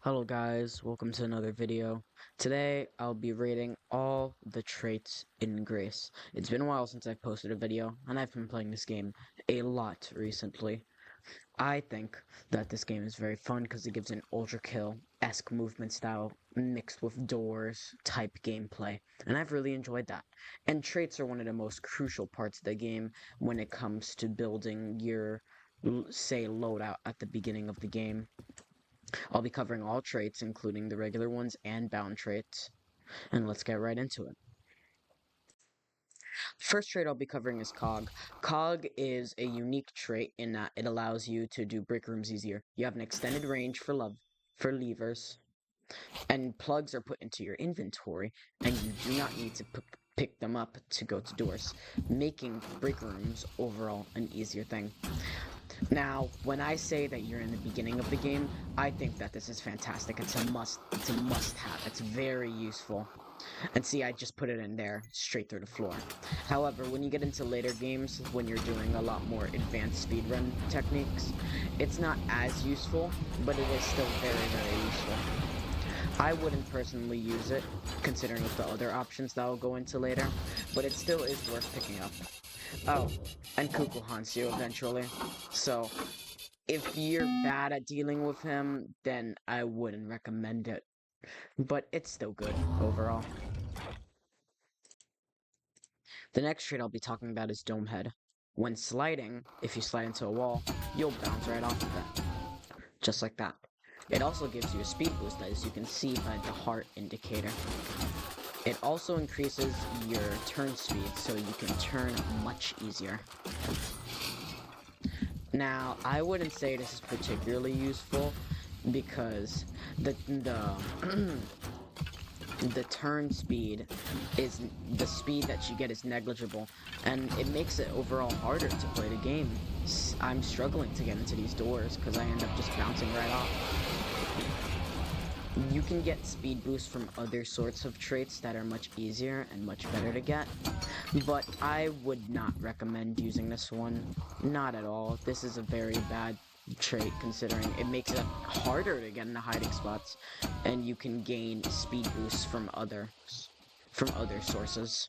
Hello guys, welcome to another video. Today I'll be rating all the traits in Grace. It's been a while since I've posted a video, and I've been playing this game a lot recently. I think that this game is very fun because it gives an Ultra Kill-esque movement style mixed with doors type gameplay, and I've really enjoyed that. And traits are one of the most crucial parts of the game when it comes to building your, say, loadout at the beginning of the game. I'll be covering all traits, including the regular ones and bound traits, and let's get right into it. First trait I'll be covering is Cog. Cog is a unique trait in that it allows you to do break rooms easier. You have an extended range for levers, and plugs are put into your inventory, and you do not need to pick them up to go to doors, making break rooms overall an easier thing. Now, when I say that you're in the beginning of the game, I think that this is fantastic. It's a must have. It's very useful. And see, I just put it in there, straight through the floor. However, when you get into later games, when you're doing a lot more advanced speedrun techniques, it's not as useful, but it is still very, very useful. I wouldn't personally use it, considering the other options that I'll go into later, but it still is worth picking up. Oh, and Kuku haunts you eventually. So, if you're bad at dealing with him, then I wouldn't recommend it. But it's still good overall. The next trait I'll be talking about is Dome Head. When sliding, if you slide into a wall, you'll bounce right off of it. Just like that. It also gives you a speed boost, as you can see by the heart indicator. It also increases your turn speed, so you can turn much easier. Now, I wouldn't say this is particularly useful because the the turn speed is the speed that you get is negligible, and it makes it overall harder to play the game. I'm struggling to get into these doors because I end up just bouncing right off. You can get speed boosts from other sorts of traits that are much easier and much better to get, but I would not recommend using this one. Not at all. This is a very bad trait considering it makes it harder to get into hiding spots, and you can gain speed boosts from other sources.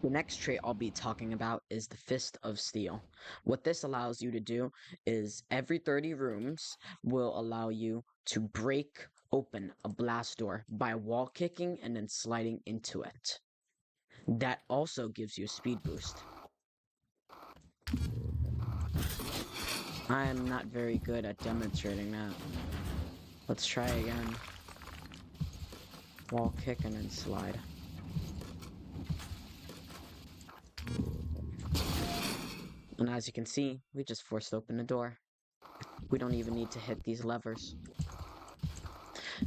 The next trait I'll be talking about is the Fist of Steel. What this allows you to do is every 30 rooms will allow you to break open a blast door by wall kicking and then sliding into it. That also gives you a speed boost. I am not very good at demonstrating that. Let's try again. Wall kick and then slide. And as you can see, we just forced open the door. We don't even need to hit these levers.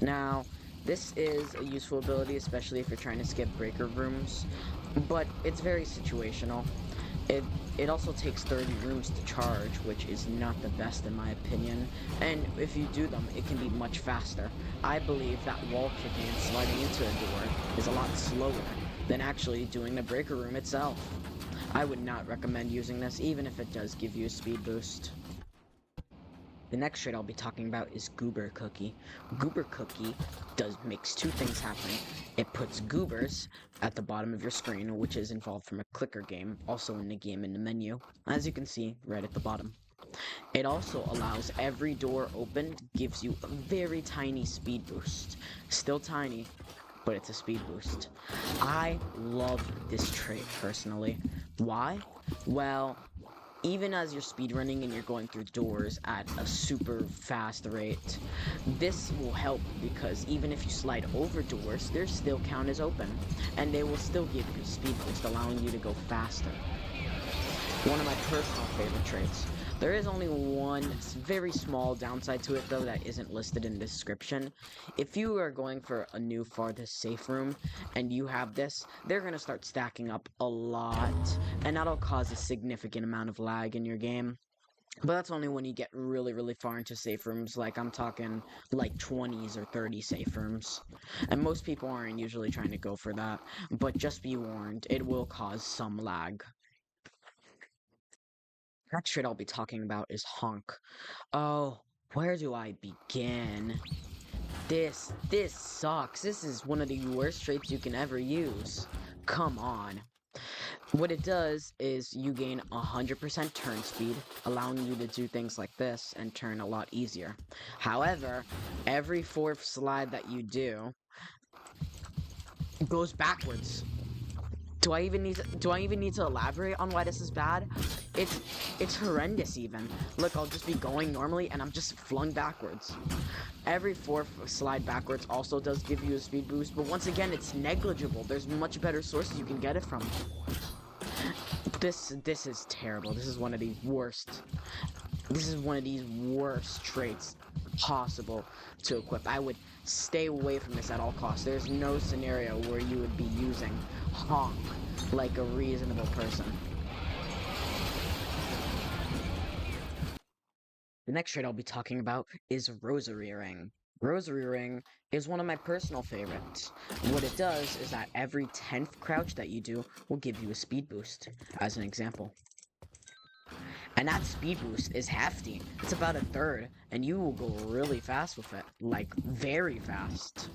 Now, this is a useful ability, especially if you're trying to skip breaker rooms, but it's very situational. It it also takes 30 rooms to charge, which is not the best in my opinion, and if you do them, it can be much faster. I believe that wall kicking and sliding into a door is a lot slower than actually doing the breaker room itself. I would not recommend using this, even if it does give you a speed boost. The next trait I'll be talking about is Goober Cookie. Goober Cookie makes two things happen. It puts goobers at the bottom of your screen, which is involved from a clicker game, also in the game in the menu, as you can see right at the bottom. It also allows every door opened, gives you a very tiny speed boost. Still tiny, but it's a speed boost. I love this trait personally. Why? Well, even as you're speedrunning and you're going through doors at a super fast rate, this will help because even if you slide over doors, they still count as open, and they will still give you a speed boost, allowing you to go faster. One of my personal favorite traits. There is only one very small downside to it, though, that isn't listed in the description. If you are going for a new farthest safe room and you have this, they're going to start stacking up a lot, and that'll cause a significant amount of lag in your game. But that's only when you get really, really far into safe rooms, like I'm talking like 20s or 30 safe rooms. And most people aren't usually trying to go for that, but just be warned, it will cause some lag. Next trait I'll be talking about is honk. Oh, where do I begin? This sucks. This is one of the worst traits you can ever use. Come on. What it does is you gain 100% turn speed, allowing you to do things like this and turn a lot easier. However, every fourth slide that you do goes backwards. Do I even need to elaborate on why this is bad? It's it's horrendous even. Look, I'll just be going normally and I'm just flung backwards. Every fourth slide backwards also does give you a speed boost, but once again, it's negligible. There's much better sources you can get it from. This is terrible. This is one of the worst. This is one of these worst traits possible to equip. I would stay away from this at all costs. There's no scenario where you would be using honk like a reasonable person. The next trait I'll be talking about is Rosary Ring. Rosary Ring is one of my personal favorites. What it does is that every 10th crouch that you do will give you a speed boost, as an example. And that speed boost is hefty. It's about a third, and you will go really fast with it. Like, very fast.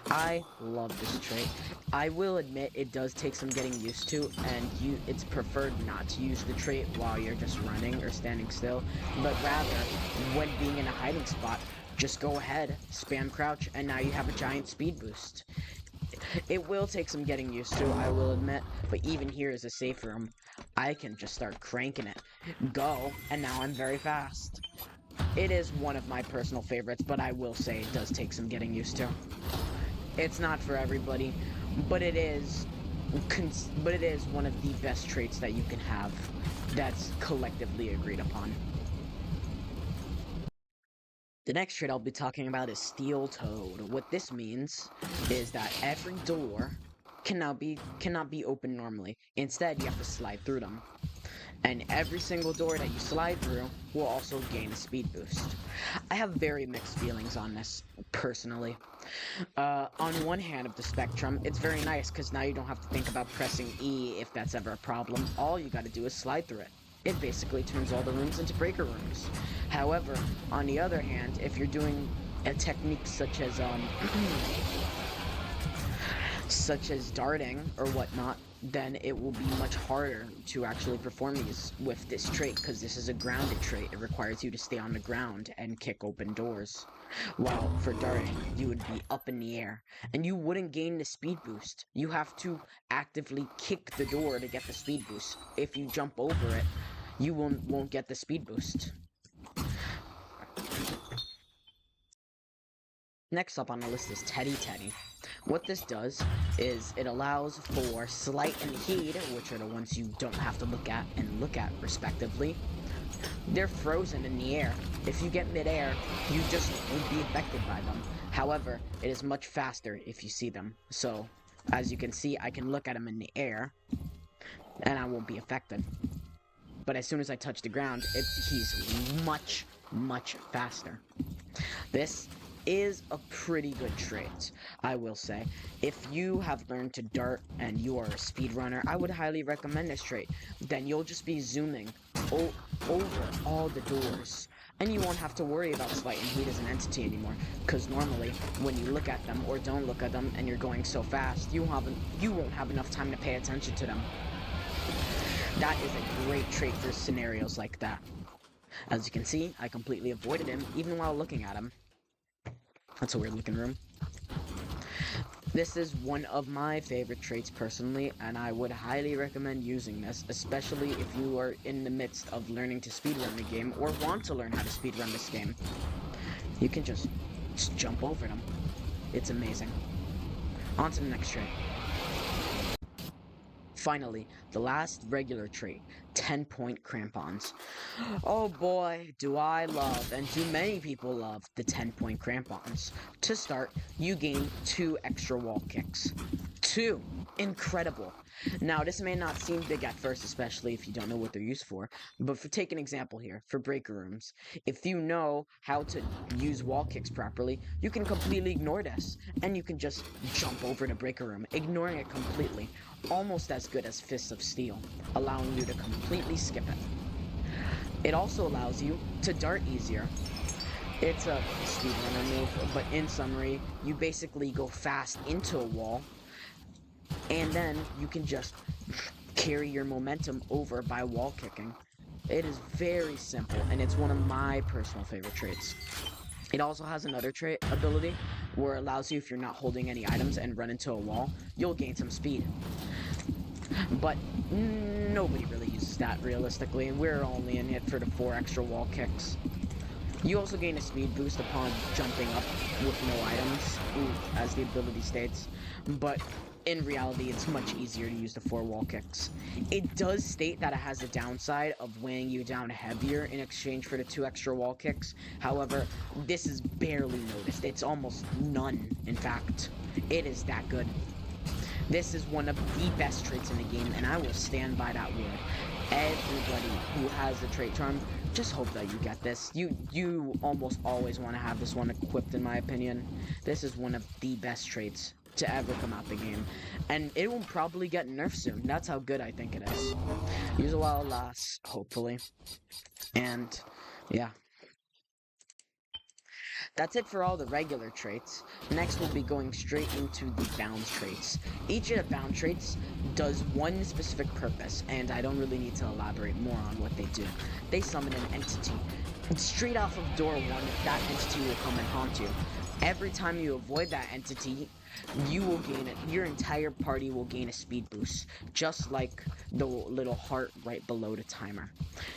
I love this trait. I will admit it does take some getting used to, and it's preferred not to use the trait while you're just running or standing still, but rather, when being in a hiding spot, just go ahead, spam crouch, and now you have a giant speed boost. It will take some getting used to, I will admit, but even here is a safe room. I can just start cranking it. Go, and now I'm very fast. It is one of my personal favorites, but I will say it does take some getting used to. It's not for everybody, but it is one of the best traits that you can have that's collectively agreed upon. The next trait I'll be talking about is Steel Toed. What this means is that every door cannot be opened normally. Instead, you have to slide through them. And every single door that you slide through will also gain a speed boost. I have very mixed feelings on this, personally. On one hand of the spectrum, it's very nice because now you don't have to think about pressing E if that's ever a problem. All you gotta do is slide through it. It basically turns all the rooms into breaker rooms. However, on the other hand, if you're doing a technique such as such as darting or whatnot, then it will be much harder to actually perform these with this trait, because this is a grounded trait. It requires you to stay on the ground and kick open doors. While for darting, you would be up in the air, and you wouldn't gain the speed boost. You have to actively kick the door to get the speed boost. If you jump over it, you won't get the speed boost. Next up on the list is Teddy Teddy. What this does is it allows for sleight and heat, which are the ones you don't have to look at and look at respectively. They're frozen in the air. If you get midair, you just won't be affected by them. However, it is much faster if you see them. So, as you can see, I can look at them in the air, and I won't be affected. But as soon as I touch the ground, he's much, much faster. This is a pretty good trait, I will say. If you have learned to dart and you are a speedrunner, I would highly recommend this trait. Then you'll just be zooming over all the doors, and you won't have to worry about sleight and heat as an entity anymore, because normally, when you look at them or don't look at them and you're going so fast, you won't have enough time to pay attention to them. That is a great trait for scenarios like that. As you can see, I completely avoided him, even while looking at him. That's a weird looking room. This is one of my favorite traits personally, and I would highly recommend using this, especially if you are in the midst of learning to speedrun the game, or want to learn how to speedrun this game. You can just jump over them. It's amazing. On to the next trait. Finally, the last regular trait, 10-point crampons. Oh boy, do I love, and do many people love, the 10-point crampons. To start, you gain 2 extra wall kicks. 2. Incredible. Now, this may not seem big at first, especially if you don't know what they're used for, but for take an example here, for breaker rooms. If you know how to use wall kicks properly, you can completely ignore this, and you can just jump over the breaker room, ignoring it completely, almost as good as Fists of Steel, allowing you to completely skip it. It also allows you to dart easier. It's a speedrunner move, but in summary, you basically go fast into a wall, and then you can just carry your momentum over by wall kicking. It is very simple, and it's one of my personal favorite traits. It also has another trait ability where it allows you, if you're not holding any items and run into a wall, you'll gain some speed. But nobody really uses that realistically, and we're only in it for the 4 extra wall kicks. You also gain a speed boost upon jumping up with no items, as the ability states, but in reality, it's much easier to use the 4 wall kicks. It does state that it has a downside of weighing you down heavier in exchange for the 2 extra wall kicks. However, this is barely noticed. It's almost none, in fact. It is that good. This is one of the best traits in the game, and I will stand by that word. Everybody who has the trait charm, just hope that you get this. You almost always want to have this one equipped, in my opinion. This is one of the best traits to ever come out the game, and it will probably get nerfed soon. That's how good I think it is. Use it while it lasts, hopefully. And yeah. That's it for all the regular traits. Next we'll be going straight into the bound traits. Each of the bound traits does one specific purpose, and I don't really need to elaborate more on what they do. They summon an entity. Straight off of door 1, that entity will come and haunt you. Every time you avoid that entity, you will gain it. Your entire party will gain a speed boost, just like the little heart right below the timer.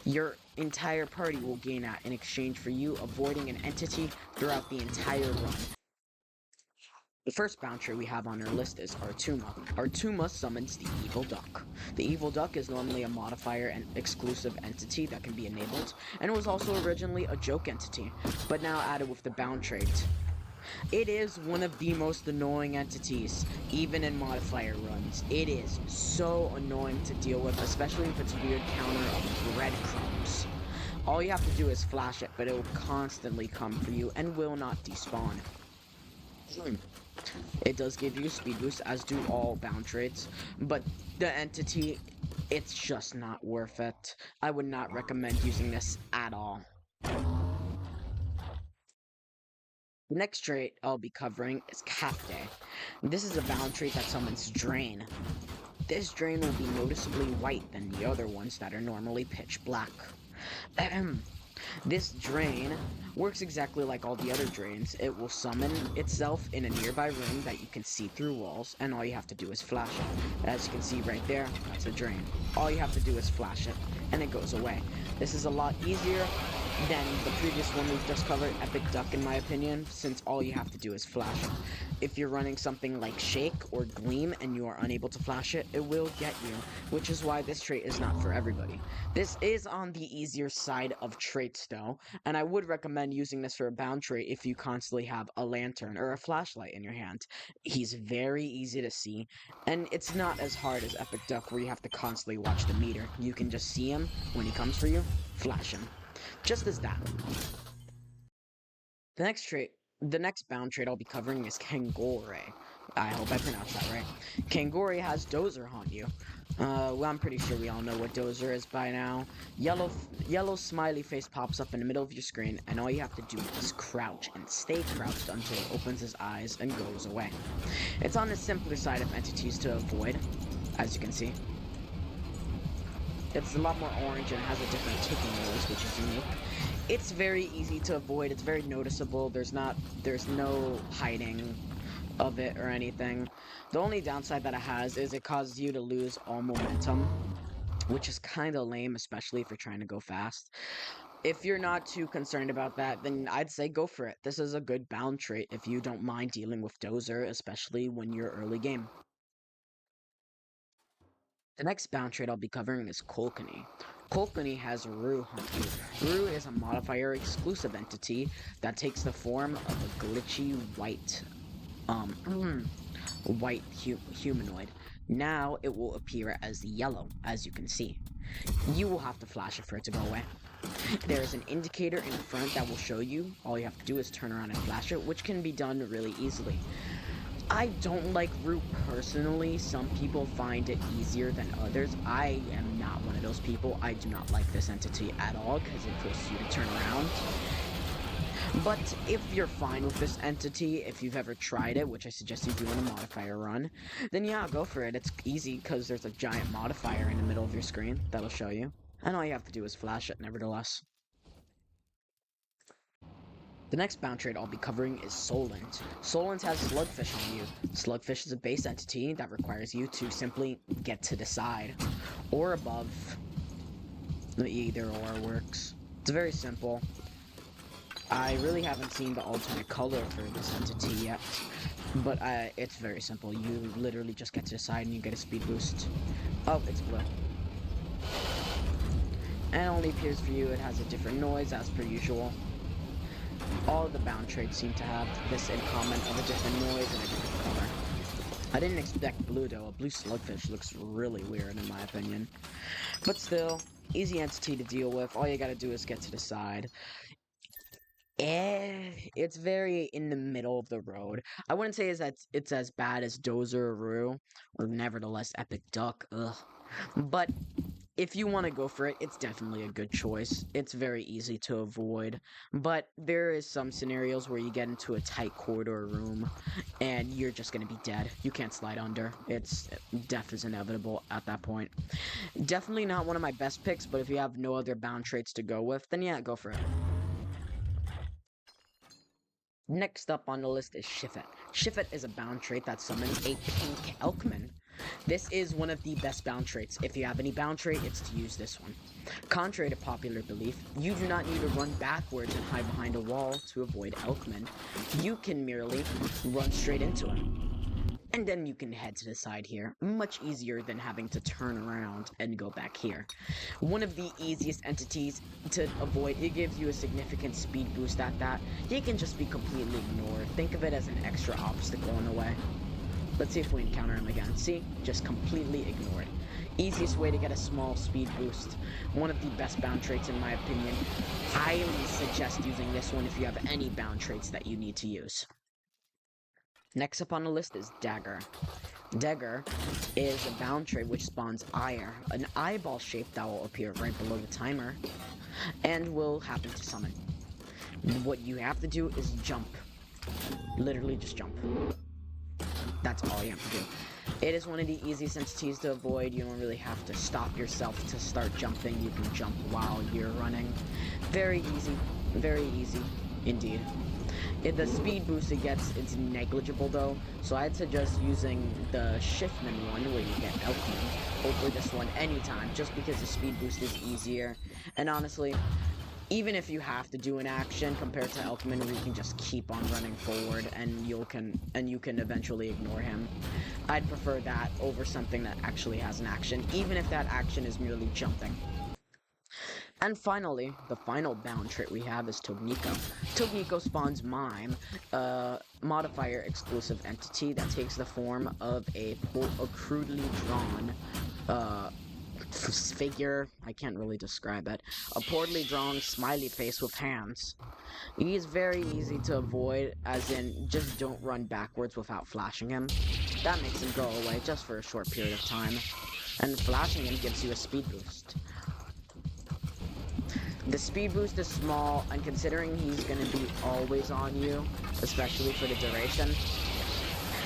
Your entire party will gain that in exchange for you avoiding an entity throughout the entire run. The first bound trait we have on our list is Artuma. Artuma summons the Evil Duck. The Evil Duck is normally a modifier and exclusive entity that can be enabled, and was also originally a joke entity, but now added with the bound trait. It is one of the most annoying entities, even in modifier runs. It is so annoying to deal with, especially if it's weird counter of breadcrumbs. All you have to do is flash it, but it will constantly come for you and will not despawn. It does give you a speed boost, as do all bound traits, but the entity, it's just not worth it. I would not recommend using this at all. The next trait I'll be covering is Capte. This is a bound trait that summons Drain. This Drain will be noticeably white than the other ones that are normally pitch black. This Drain works exactly like all the other Drains. It will summon itself in a nearby room that you can see through walls, and all you have to do is flash it. As you can see right there, that's a Drain. All you have to do is flash it, and it goes away. This is a lot easier than the previous one we've just covered, Epic Duck, in my opinion, since all you have to do is flash it. If you're running something like Shake or Gleam and you are unable to flash it, it will get you, which is why this trait is not for everybody. This is on the easier side of traits though, and I would recommend using this for a bound trait if you constantly have a lantern or a flashlight in your hand. He's very easy to see, and it's not as hard as Epic Duck where you have to constantly watch the meter. You can just see him when he comes for you, flash him. Just as that. The next bound trait I'll be covering is Kangore. I hope I pronounced that right. Kangore has Dozer haunt you. Well, I'm pretty sure we all know what Dozer is by now. Yellow smiley face pops up in the middle of your screen, and all you have to do is crouch and stay crouched until it opens his eyes and goes away. It's on the simpler side of entities to avoid, as you can see. It's a lot more orange and has a different ticking noise, which is unique. It's very easy to avoid. It's very noticeable. There's no hiding of it or anything. The only downside that it has is it causes you to lose all momentum, which is kind of lame, especially if you're trying to go fast. If you're not too concerned about that, then I'd say go for it. This is a good bound trait if you don't mind dealing with Dozer, especially when you're early game. The next bound trait I'll be covering is Kolkani. Kolkani has Rue hunt you. Rue is a modifier exclusive entity that takes the form of a glitchy white white humanoid. Now it will appear as yellow, as you can see. You will have to flash it for it to go away. There is an indicator in front that will show you. All you have to do is turn around and flash it, which can be done really easily. I don't like root personally. Some people find it easier than others. I am not one of those people. I do not like this entity at all because it forces you to turn around. But if you're fine with this entity, if you've ever tried it, which I suggest you do in a modifier run, then yeah, go for it. It's easy because there's a giant modifier in the middle of your screen that'll show you. And all you have to do is flash it, nevertheless. The next bound trait I'll be covering is Solent. Solent has Slugfish on you. Slugfish is a base entity that requires you to simply get to the side or above. Either or works. It's very simple. I really haven't seen the alternate color for this entity yet, but it's very simple. You literally just get to the side and you get a speed boost. Oh, it's blue. And it only appears for you. It has a different noise as per usual. All of the bound traits seem to have this in common of a different noise and a different color. I didn't expect blue though. A blue slugfish looks really weird in my opinion. But still, easy entity to deal with. All you gotta do is get to the side. It's very in the middle of the road. I wouldn't say is that it's as bad as Dozer or Rue, or nevertheless Epic Duck. Ugh. But if you want to go for it, it's definitely a good choice. It's very easy to avoid, but there is some scenarios where you get into a tight corridor room and you're just going to be dead. You can't slide under. Death is inevitable at that point. Definitely not one of my best picks, but if you have no other bound traits to go with, then yeah, go for it. Next up on the list is Shifet. Shifet is a bound trait that summons a pink Elkman. This is one of the best bound traits. If you have any bound trait, it's to use this one. Contrary to popular belief, you do not need to run backwards and hide behind a wall to avoid Elkman. You can merely run straight into him. And then you can head to the side here. Much easier than having to turn around and go back here. One of the easiest entities to avoid. It gives you a significant speed boost at that. He can just be completely ignored. Think of it as an extra obstacle in a way. Let's see if we encounter him again. See? Just completely ignored. Easiest way to get a small speed boost. One of the best bound traits in my opinion. Highly suggest using this one if you have any bound traits that you need to use. Next up on the list is Dagger. Dagger is a bound trait which spawns ire, an eyeball shape that will appear right below the timer, and will happen to summon. What you have to do is jump. Literally just jump. That's all you have to do. It is one of the easiest entities to avoid. You don't really have to stop yourself to start jumping. You can jump while you're running. Very easy indeed. The speed boost it gets, it's negligible though, so I'd suggest using the Shiftman one where you get Elkman over this one anytime, just because the speed boost is easier. And honestly, even if you have to do an action compared to Elkman where you can just keep on running forward and you can eventually ignore him, I'd prefer that over something that actually has an action, even if that action is merely jumping. And finally, the final bound trait we have is Togniko. Togniko spawns Mime, a modifier exclusive entity that takes the form of a crudely drawn figure. I can't really describe it. A poorly drawn smiley face with hands. He is very easy to avoid, as in just don't run backwards without flashing him. That makes him go away just for a short period of time. And flashing him gives you a speed boost. The speed boost is small, and considering he's going to be always on you, especially for the duration,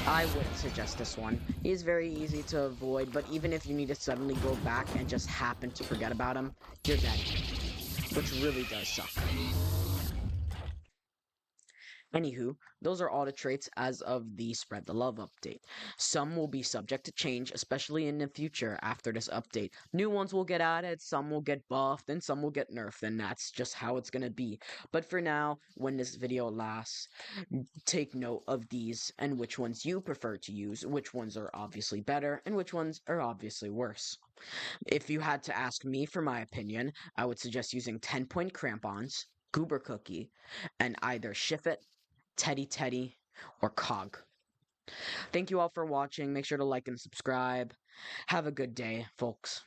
I wouldn't suggest this one. He's very easy to avoid, but even if you need to suddenly go back and just happen to forget about him, you're dead. Which really does suck. Anywho, those are all the traits as of the Spread the Love update. Some will be subject to change, especially in the future after this update. New ones will get added, some will get buffed, and some will get nerfed, and that's just how it's gonna be. But for now, when this video lasts, take note of these and which ones you prefer to use, which ones are obviously better, and which ones are obviously worse. If you had to ask me for my opinion, I would suggest using 10-point crampons, Goober Cookie, and either Shift It, Teddy Teddy, or Cog. Thank you all for watching. Make sure to like and subscribe. Have a good day, folks.